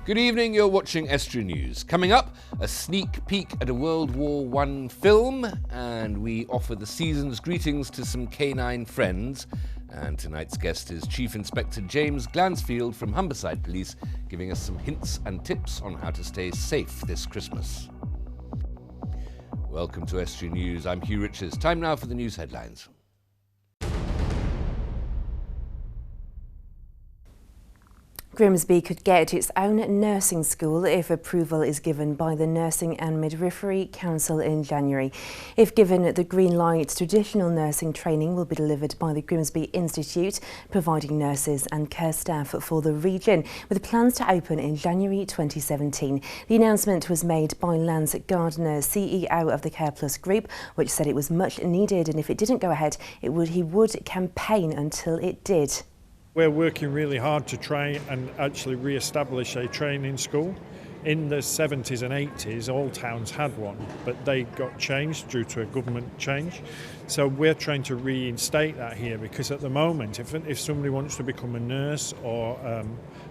Good evening, you're watching Estuary News. Coming up, a sneak peek at a World War I film, and we offer the season's greetings to some canine friends. And tonight's guest is Chief Inspector James Glansfield from Humberside Police, giving us some hints and tips on how to stay safe this Christmas. Welcome to Estuary News. I'm Hugh Richards. Time now for the news headlines. Grimsby could get its own nursing school if approval is given by the Nursing and Midwifery Council in January. If given the green light, traditional nursing training will be delivered by the Grimsby Institute, providing nurses and care staff for the region, with plans to open in January 2017. The announcement was made by Lance Gardner, CEO of the Care Plus Group, which said it was much needed, and if it didn't go ahead, he would campaign until it did. We're working really hard to try and actually re-establish a training school. In the 70s and 80s, all towns had one, but they got changed due to a government change. So we're trying to reinstate that here, because at the moment, if somebody wants to become a nurse or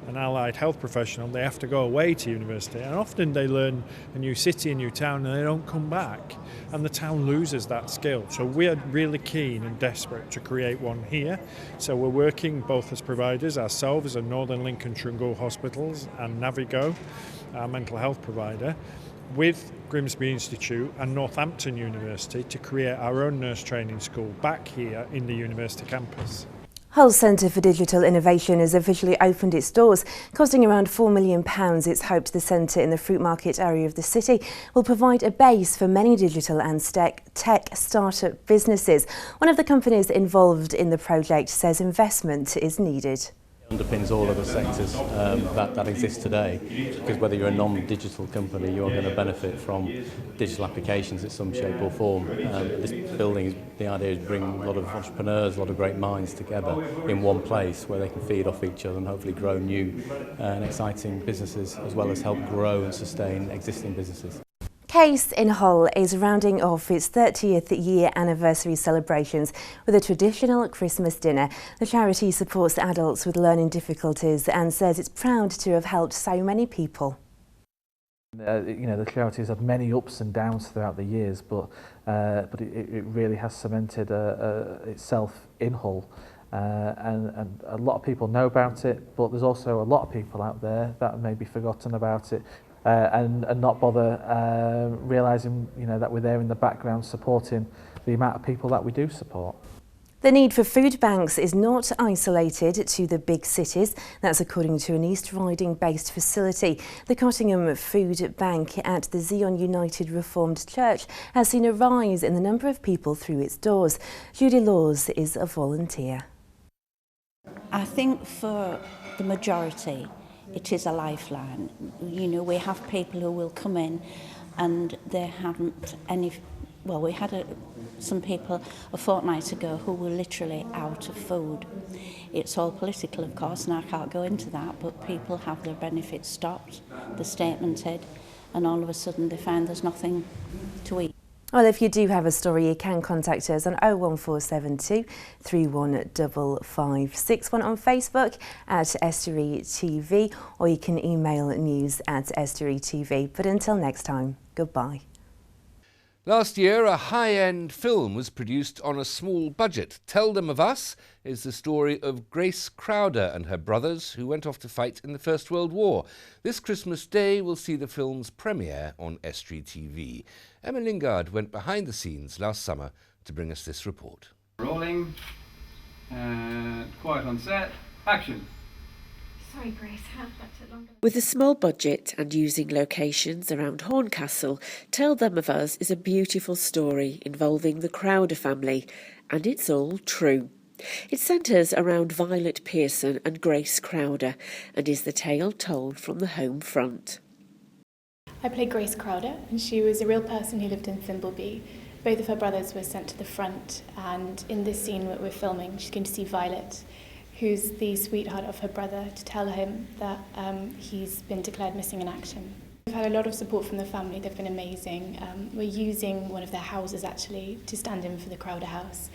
an allied health professional, they have to go away to university. And often they learn a new city, a new town, and they don't come back. And the town loses that skill. So we're really keen and desperate to create one here. So we're working both as providers, ourselves and Northern Lincolnshire and Goole Hospitals and Navigo, our mental health provider, with Grimsby Institute and Northampton University to create our own nurse training school back here in the university campus. Hull Centre for Digital Innovation has officially opened its doors. Costing around £4 million, it's hoped the centre in the Fruit Market area of the city will provide a base for many digital and tech startup businesses. One of the companies involved in the project says investment is needed. Underpins all of the sectors that exist today, because whether you're a non-digital company, you're going to benefit from digital applications in some shape or form. This building, the idea is to bring a lot of entrepreneurs, a lot of great minds together in one place where they can feed off each other and hopefully grow new and exciting businesses, as well as help grow and sustain existing businesses. Case in Hull is rounding off its 30th year anniversary celebrations with a traditional Christmas dinner. The charity supports adults with learning difficulties and says it's proud to have helped so many people. The charity has had many ups and downs throughout the years, but it really has cemented itself in Hull. And a lot of people know about it, but there's also a lot of people out there that may be forgotten about it. And not bother realising, that we're there in the background supporting the amount of people that we do support. The need for food banks is not isolated to the big cities. That's according to an East Riding-based facility. The Cottingham Food Bank at the Zion United Reformed Church has seen a rise in the number of people through its doors. Judy Laws is a volunteer. I think for the majority, it is a lifeline. We have people who will come in and they haven't any... Well, we had some people a fortnight ago who were literally out of food. It's all political, of course, and I can't go into that, but people have their benefits stopped, the statemented, and all of a sudden they find there's nothing to eat. Well, if you do have a story, you can contact us on 01472 315561 on Facebook at Estuary TV, or you can email news@Estuary TV. But until next time, goodbye. Last year, a high-end film was produced on a small budget. Tell Them of Us is the story of Grace Crowder and her brothers who went off to fight in the First World War. This Christmas Day will see the film's premiere on Estuary TV. Emma Lingard went behind the scenes last summer to bring us this report. Rolling, and quiet on set, action. Sorry, Grace, that took longer. With a small budget and using locations around Horncastle, Tell Them of Us is a beautiful story involving the Crowder family, and it's all true. It centres around Violet Pearson and Grace Crowder, and is the tale told from the home front. I played Grace Crowder, and she was a real person who lived in Thimbleby. Both of her brothers were sent to the front, and in this scene that we're filming, she's going to see Violet, who's the sweetheart of her brother, to tell him that he's been declared missing in action. We've had a lot of support from the family. They've been amazing. We're using one of their houses actually to stand in for the Crowder house.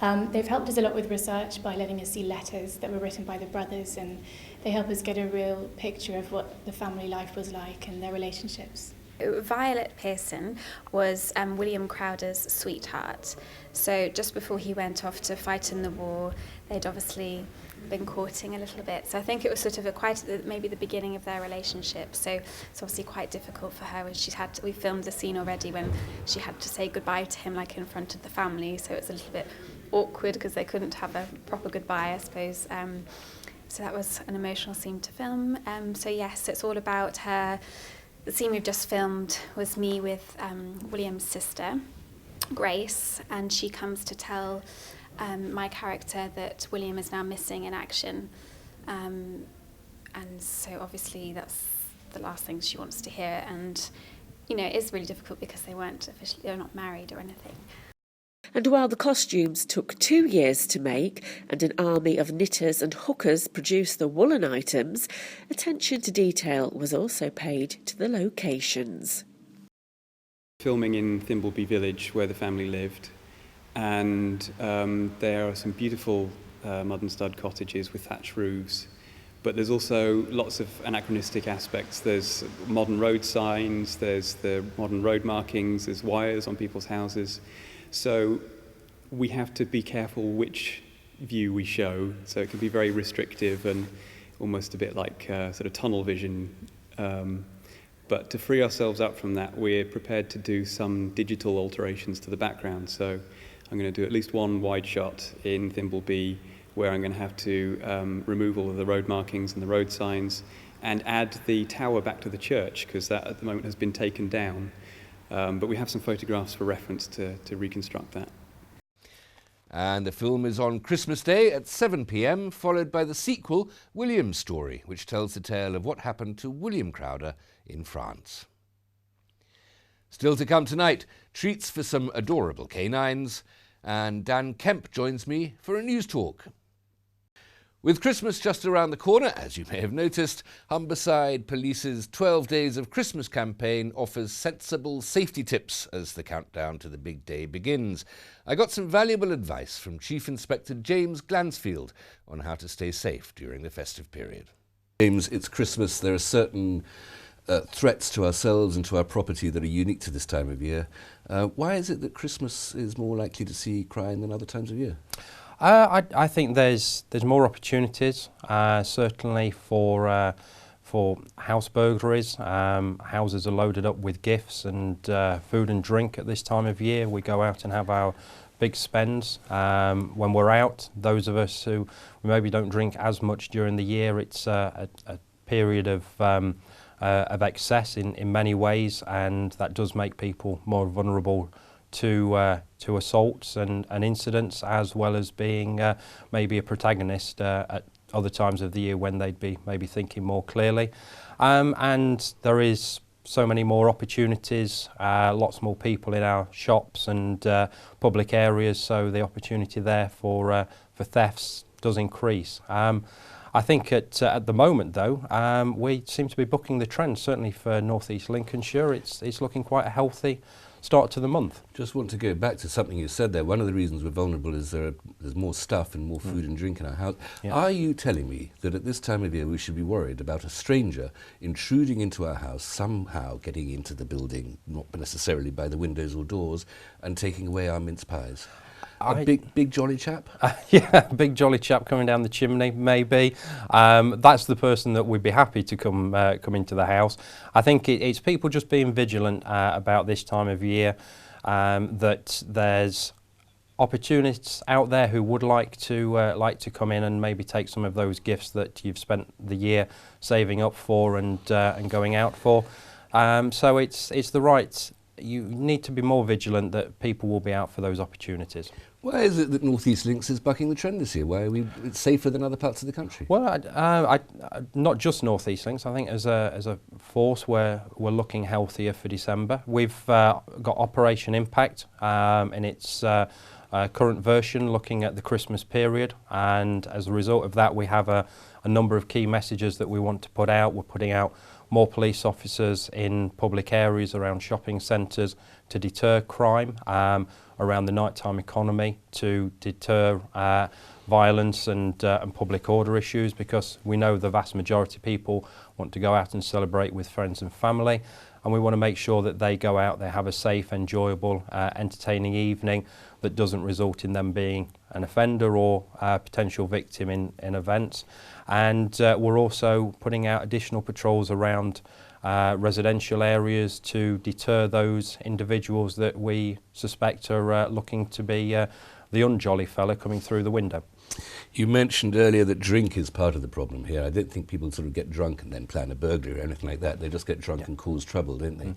They've helped us a lot with research by letting us see letters that were written by the brothers, and they help us get a real picture of what the family life was like and their relationships. Violet Pearson was William Crowder's sweetheart. So just before he went off to fight in the war, they'd obviously been courting a little bit. So I think it was sort of maybe the beginning of their relationship. So it's obviously quite difficult for her when we filmed the scene already when she had to say goodbye to him, like in front of the family. So it's a little bit awkward because they couldn't have a proper goodbye, I suppose. So that was an emotional scene to film. So yes, it's all about her. The scene we've just filmed was me with William's sister, Grace, and she comes to tell my character that William is now missing in action. And so obviously that's the last thing she wants to hear. And, you know, it is really difficult because they're not married or anything. And while the costumes took 2 years to make and an army of knitters and hookers produced the woolen items, attention to detail was also paid to the locations. Filming in Thimbleby village where the family lived, and there are some beautiful mud and stud cottages with thatched roofs, but there's also lots of anachronistic aspects. There's modern road signs, there's the modern road markings, there's wires on people's houses. So we have to be careful which view we show. So it can be very restrictive and almost a bit like sort of tunnel vision. But to free ourselves up from that, we're prepared to do some digital alterations to the background. So I'm going to do at least one wide shot in Thimbleby where I'm going to have to remove all of the road markings and the road signs and add the tower back to the church, because that at the moment has been taken down. But we have some photographs for reference to reconstruct that. And the film is on Christmas Day at 7 p.m, followed by the sequel, William's Story, which tells the tale of what happened to William Crowder in France. Still to come tonight, treats for some adorable canines, and Dan Kemp joins me for a news talk. With Christmas just around the corner, as you may have noticed, Humberside Police's 12 Days of Christmas campaign offers sensible safety tips as the countdown to the big day begins. I got some valuable advice from Chief Inspector James Glansfield on how to stay safe during the festive period. James, it's Christmas. There are certain threats to ourselves and to our property that are unique to this time of year. Why is it that Christmas is more likely to see crime than other times of year? I think there's more opportunities, certainly for house burglaries. Houses are loaded up with gifts and food and drink at this time of year. We go out and have our big spends. When we're out, those of us who maybe don't drink as much during the year, it's a period of excess in many ways, and that does make people more vulnerable to assaults and incidents, as well as being maybe a protagonist at other times of the year when they'd be maybe thinking more clearly. And there is so many more opportunities, lots more people in our shops and public areas, so the opportunity there for thefts does increase. I think at the moment, though, we seem to be booking the trend, certainly for North East Lincolnshire. It's looking quite a healthy start to the month. Just want to go back to something you said there. One of the reasons we're vulnerable is there's more stuff and more food and drink in our house. Yeah. Are you telling me that at this time of year we should be worried about a stranger intruding into our house, somehow getting into the building, not necessarily by the windows or doors, and taking away our mince pies? A big jolly chap? Yeah, big jolly chap coming down the chimney, maybe. That's the person that would be happy to come into the house. I think it's people just being vigilant about this time of year, that there's opportunists out there who would like to come in and maybe take some of those gifts that you've spent the year saving up for and going out for. So it's the right. You need to be more vigilant that people will be out for those opportunities. Why is it that North East Links is bucking the trend this year? Why are we safer than other parts of the country? Well, not just North East Links. I think as a force we're looking healthier for December. We've got Operation Impact in its current version, looking at the Christmas period, and as a result of that we have a number of key messages that we want to put out. We're putting out more police officers in public areas around shopping centres deter crime around the nighttime economy, to deter violence and public order issues, because we know the vast majority of people want to go out and celebrate with friends and family, and we want to make sure that they go out, they have a safe, enjoyable, entertaining evening that doesn't result in them being an offender or a potential victim in events. And we're also putting out additional patrols around residential areas to deter those individuals that we suspect are looking to be the unjolly fella coming through the window. You mentioned earlier that drink is part of the problem here. I don't think people sort of get drunk and then plan a burglary or anything like that. They just get drunk and cause trouble, don't they?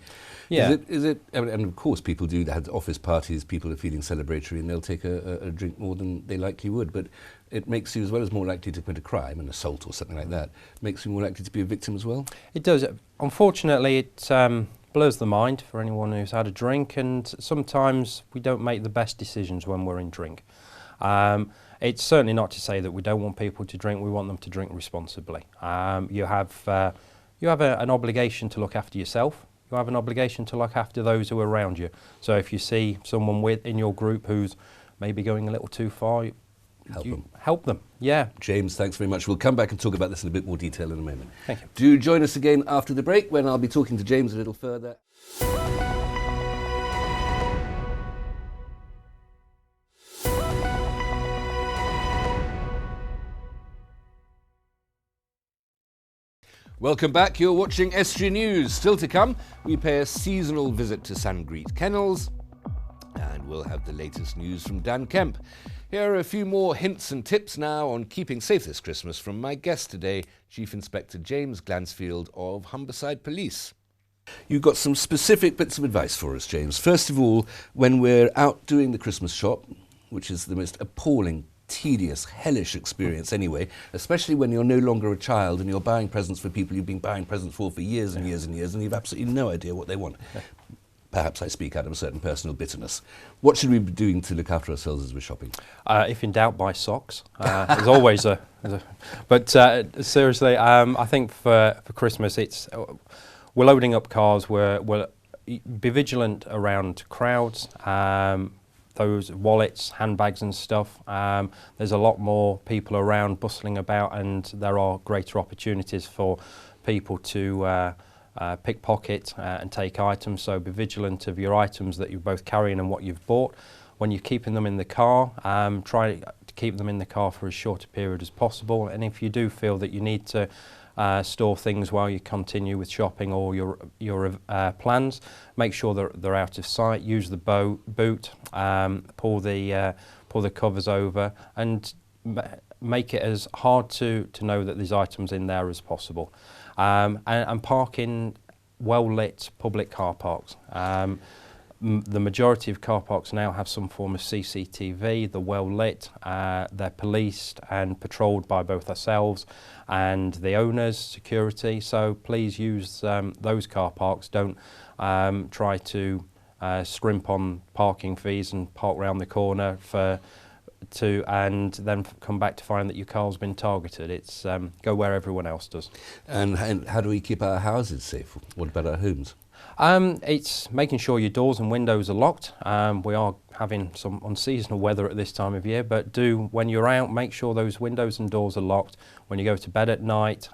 Yeah. Is it, and of course people do have office parties, people are feeling celebratory and they'll take a drink more than they likely would, but it makes you, as well as more likely to commit a crime, an assault or something like that, makes you more likely to be a victim as well? It does. Unfortunately, it blurs the mind for anyone who's had a drink, and sometimes we don't make the best decisions when we're in drink. It's certainly not to say that we don't want people to drink. We want them to drink responsibly. You have an obligation to look after yourself. You have an obligation to look after those who are around you. So if you see someone in your group who's maybe going a little too far, help them. Yeah. James, thanks very much. We'll come back and talk about this in a bit more detail in a moment. Thank you. Do join us again after the break, when I'll be talking to James a little further. Welcome back. You're watching Estuary News. Still to come, we pay a seasonal visit to Sangreet Kennels, and we'll have the latest news from Dan Kemp. Here are a few more hints and tips now on keeping safe this Christmas from my guest today, Chief Inspector James Glansfield of Humberside Police. You've got some specific bits of advice for us, James. First of all, when we're out doing the Christmas shop, which is the most appalling, tedious, hellish experience anyway, especially when you're no longer a child and you're buying presents for people you've been buying presents for years and years and years, and you've absolutely no idea what they want. Perhaps I speak out of a certain personal bitterness. What should we be doing to look after ourselves as we're shopping? If in doubt, buy socks. There's always But seriously, I think for Christmas, we're loading up cars. We'll be vigilant around crowds. Those wallets, handbags and stuff. There's a lot more people around bustling about, and there are greater opportunities for people to pickpocket and take items, so be vigilant of your items that you're both carrying and what you've bought. When you're keeping them in the car, try to keep them in the car for as short a period as possible, and if you do feel that you need to store things while you continue with shopping or your plans, make sure they're out of sight. Use the boot, pull the covers over, and make it as hard to know that there's items in there as possible. And park in well-lit public car parks. The majority of car parks now have some form of CCTV. They're well lit, they're policed and patrolled by both ourselves and the owners, security, so please use those car parks. Don't try to scrimp on parking fees and park round the corner and then come back to find that your car's been targeted. It's go where everyone else does. And how do we keep our houses safe? What about our homes? It's making sure your doors and windows are locked. We are having some unseasonal weather at this time of year, but when you're out, make sure those windows and doors are locked. When you go to bed at night,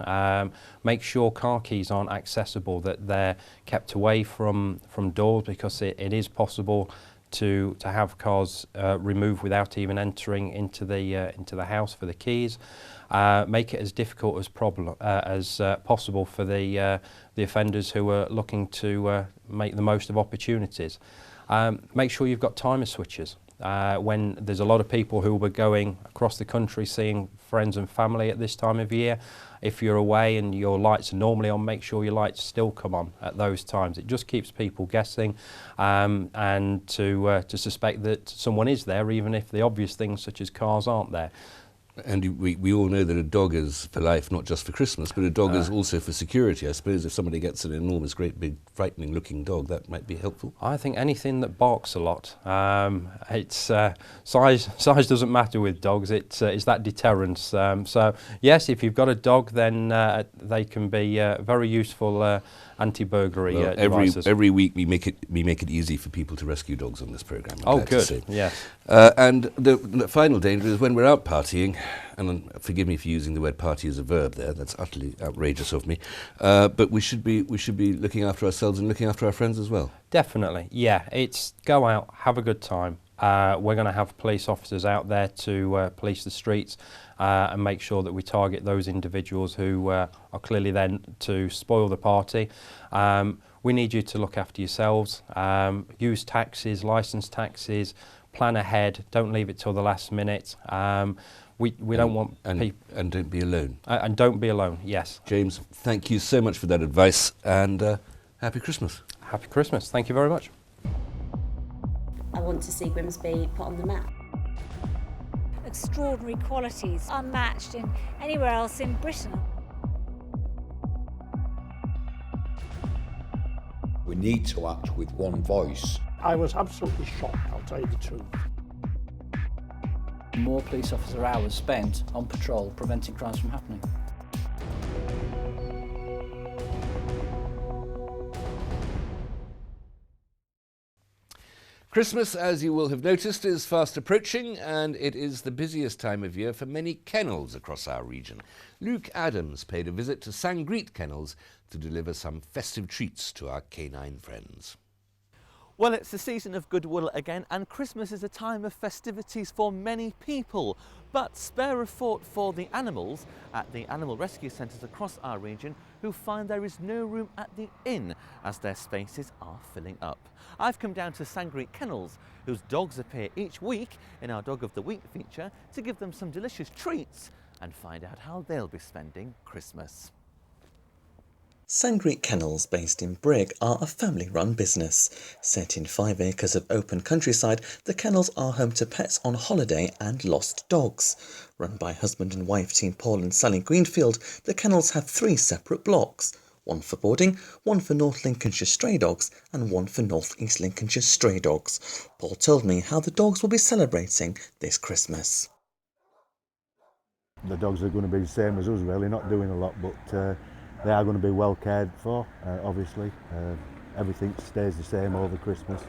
make sure car keys aren't accessible, that they're kept away from doors, because it is possible to have cars removed without even entering into the house for the keys. Make it as difficult as possible for the offenders who are looking to make the most of opportunities. Make sure you've got timer switches. When there's a lot of people who will be going across the country seeing friends and family at this time of year, if you're away and your lights are normally on, make sure your lights still come on at those times. It just keeps people guessing, and to suspect that someone is there, even if the obvious things such as cars aren't there. And we all know that a dog is for life, not just for Christmas, but a dog is also for security. I suppose if somebody gets an enormous, great, big, frightening looking dog, that might be helpful. I think anything that barks a lot. It's size doesn't matter with dogs. It's that deterrence. So yes, if you've got a dog, then they can be very useful anti-burglary Well, devices. every week we make it easy for people to rescue dogs on this programme. I'm Oh, glad to good. say. Yes. And the final danger is when we're out partying, and forgive me for using the word party as a verb there. That's utterly outrageous of me. But we should be looking after ourselves and looking after our friends as well. Definitely. Yeah. It's go out, have a good time. We're going to have police officers out there to police the streets and make sure that we target those individuals who are clearly there to spoil the party. We need you to look after yourselves. Use taxis, licence taxis, plan ahead. Don't leave it till the last minute. We don't want people... And don't be alone. And don't be alone, yes. James, thank you so much for that advice, and Happy Christmas. Happy Christmas. Thank you very much. I want to see Grimsby put on the map. Extraordinary qualities, unmatched in anywhere else in Britain. We need to act with one voice. I was absolutely shocked, I'll tell you the truth. More police officer hours spent on patrol preventing crimes from happening. Christmas, as you will have noticed, is fast approaching, and it is the busiest time of year for many kennels across our region. Luke Adams paid a visit to Sangreet Kennels to deliver some festive treats to our canine friends. Well, it's the season of goodwill again, and Christmas is a time of festivities for many people. But spare a thought for the animals at the animal rescue centres across our region who find there is no room at the inn as their spaces are filling up. I've come down to Sangreet Kennels, whose dogs appear each week in our Dog of the Week feature, to give them some delicious treats and find out how they'll be spending Christmas. Sangreet Kennels, based in Brigg, are a family-run business. Set in 5 acres of open countryside, the kennels are home to pets on holiday and lost dogs. Run by husband and wife team Paul and Sally Greenfield, the kennels have 3 separate blocks. One for boarding, one for North Lincolnshire stray dogs, and one for North East Lincolnshire stray dogs. Paul told me how the dogs will be celebrating this Christmas. The dogs are going to be the same as us really, not doing a lot, but they are going to be well cared for, obviously. Everything stays the same over Christmas.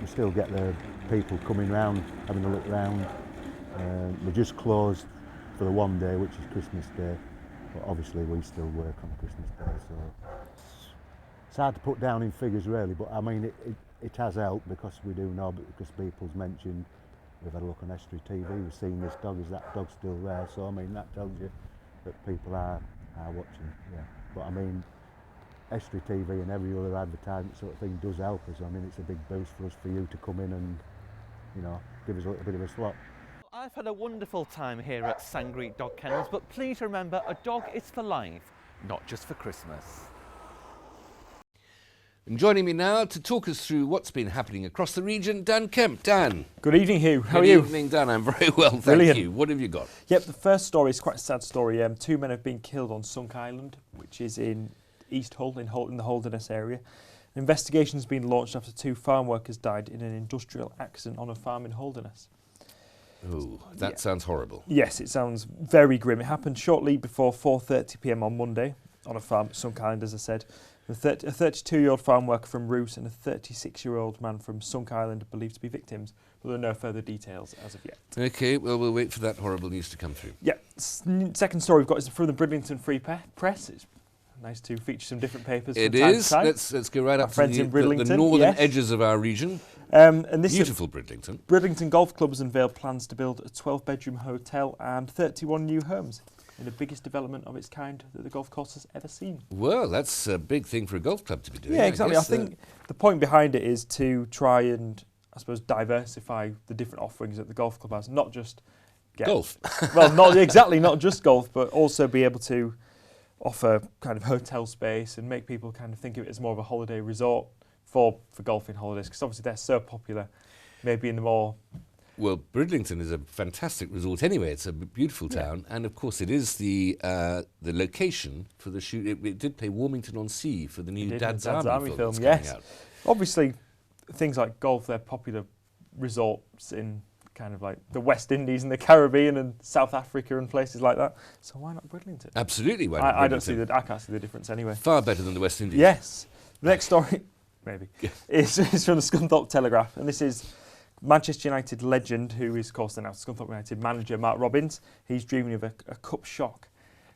We still get the people coming round, having a look round. We're just closed for the one day, which is Christmas Day. But obviously we still work on Christmas Day, so it's hard to put down in figures really, but I mean it has helped because we do know, because people's mentioned, we've had a look on Estuary TV, we've seen this dog, is that dog still there? So I mean that tells you that people are watching, yeah. But I mean, Estuary TV and every other advertisement sort of thing does help us. I mean, it's a big boost for us, for you to come in and, you know, give us a little bit of a slot. I've had a wonderful time here at Sangreet Dog Kennels, but please remember, a dog is for life, not just for Christmas. And joining me now to talk us through what's been happening across the region, Dan Kemp. Dan. Good evening, Hugh. How are you? Good evening, Dan. I'm very well, thank Brilliant. you. What have you got? Yep, the first story is quite a sad story. 2 men have been killed on Sunk Island, which is in East Hull, in the Holderness area. An investigation has been launched after 2 farm workers died in an industrial accident on a farm in Holderness. Oh, that sounds horrible. Yes, it sounds very grim. It happened shortly before 4:30 p.m. on Monday on a farm at Sunk Island, as I said. A 32-year-old farm worker from Roos and a 36-year-old man from Sunk Island are believed to be victims, but there are no further details as of yet. OK, well, we'll wait for that horrible news to come through. Yeah, second story we've got is from the Bridlington Free Press. It's nice to feature some different papers from time to time. Let's go right up to the northern edges of our region. And this beautiful Bridlington. Bridlington Golf Club has unveiled plans to build a 12-bedroom hotel and 31 new homes in the biggest development of its kind that the golf course has ever seen. Well, that's a big thing for a golf club to be doing. Yeah, exactly. I think the point behind it is to try and, I suppose, diversify the different offerings that the golf club has, not just golf. Well, not just golf, but also be able to offer kind of hotel space and make people kind of think of it as more of a holiday resort for golfing holidays, because obviously they're so popular, maybe in the more... Well, Bridlington is a fantastic resort anyway. It's a beautiful town, and of course it is the location for the shoot. It did play Warmington-on-Sea for the new Dad's Army film. Yes, obviously things like golf, they're popular resorts in kind of like the West Indies and the Caribbean and South Africa and places like that. So why not Bridlington? Absolutely, why not I can't see the difference anyway. Far better than the West Indies. Yes. The next story, maybe, is from the Scunthorpe Telegraph, and this is Manchester United legend, who is, of course, the now Scunthorpe United manager, Mark Robins. He's dreaming of a cup shock.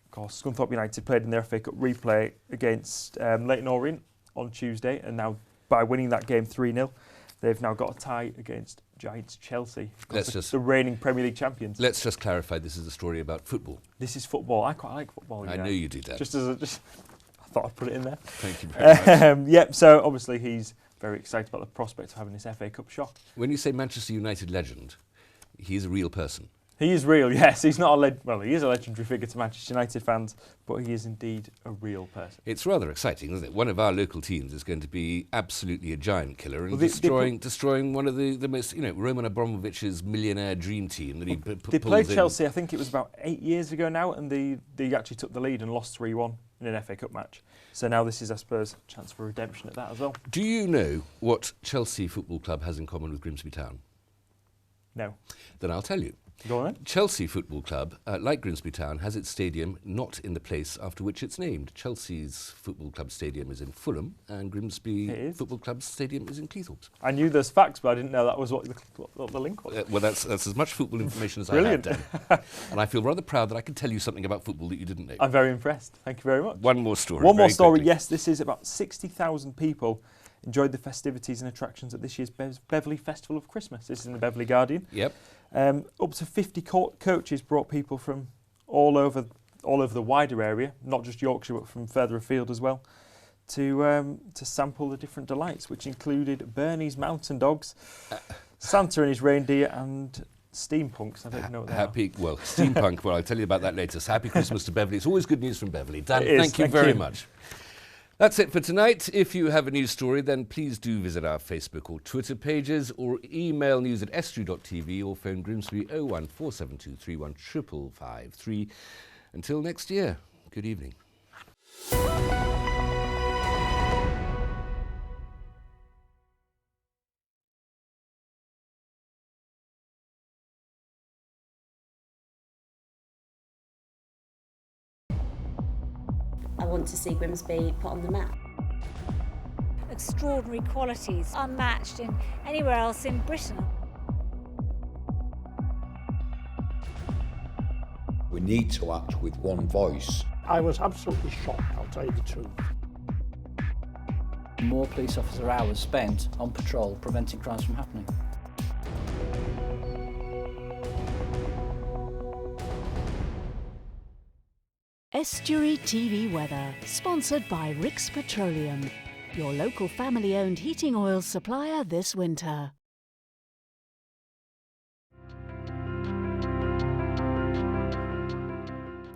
Of course, Scunthorpe United played in their FA Cup replay against Leyton Orient on Tuesday, and now by winning that game 3-0, they've now got a tie against Giants Chelsea, the reigning Premier League champions. Let's just clarify, this is a story about football. This is football. I quite like football. I knew you did that. I thought I'd put it in there. Thank you very much. Yep, so obviously he's very excited about the prospect of having this FA Cup shock. When you say Manchester United legend, he's a real person. He is real, yes. He's not he is a legendary figure to Manchester United fans, but he is indeed a real person. It's rather exciting, isn't it? One of our local teams is going to be absolutely a giant killer and destroying one of the most, Roman Abramovich's millionaire dream team that he They played Chelsea, I think it was about 8 years ago now, and they actually took the lead and lost 3-1 in an FA Cup match. So now this is, I suppose, a chance for redemption at that as well. Do you know what Chelsea Football Club has in common with Grimsby Town? No. Then I'll tell you. Go on then. Chelsea Football Club, like Grimsby Town, has its stadium not in the place after which it's named. Chelsea's Football Club Stadium is in Fulham, and Grimsby Football Club Stadium is in Cleethorpes. I knew those facts, but I didn't know that was what the link was. Well, that's as much football information as Brilliant. I have, Dan. And I feel rather proud that I can tell you something about football that you didn't know. I'm very impressed. Thank you very much. One more story. One more story, yes. This is about 60,000 people enjoyed the festivities and attractions at this year's Beverley Festival of Christmas. This is in the Beverley Guardian. Yep. Up to 50 coaches brought people from all over the wider area, not just Yorkshire, but from further afield as well, to sample the different delights, which included Bernie's mountain dogs, Santa and his reindeer, and steampunks. I don't know what they are. Steampunk. Well, I'll tell you about that later. So happy Christmas to Beverley. It's always good news from Beverley. Dan, thank you very much. That's it for tonight. If you have a news story, then please do visit our Facebook or Twitter pages, or email news@estuary.tv, or phone Grimsby 01472315553. Until next year, good evening. I want to see Grimsby put on the map. Extraordinary qualities, unmatched in anywhere else in Britain. We need to act with one voice. I was absolutely shocked, I'll tell you the truth. More police officer hours spent on patrol preventing crimes from happening. Estuary TV weather, sponsored by Rix Petroleum, your local family-owned heating oil supplier this winter.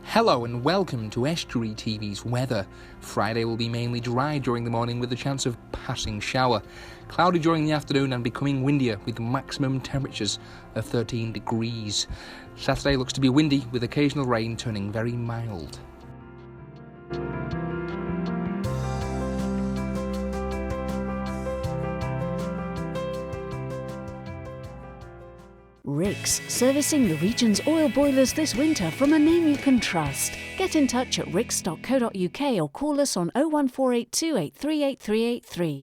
Hello and welcome to Estuary TV's weather. Friday will be mainly dry during the morning with a chance of passing shower. Cloudy during the afternoon and becoming windier with maximum temperatures of 13 degrees. Saturday looks to be windy with occasional rain turning very mild. Rix, servicing the region's oil boilers this winter from a name you can trust. Get in touch at rix.co.uk or call us on 01482 838383.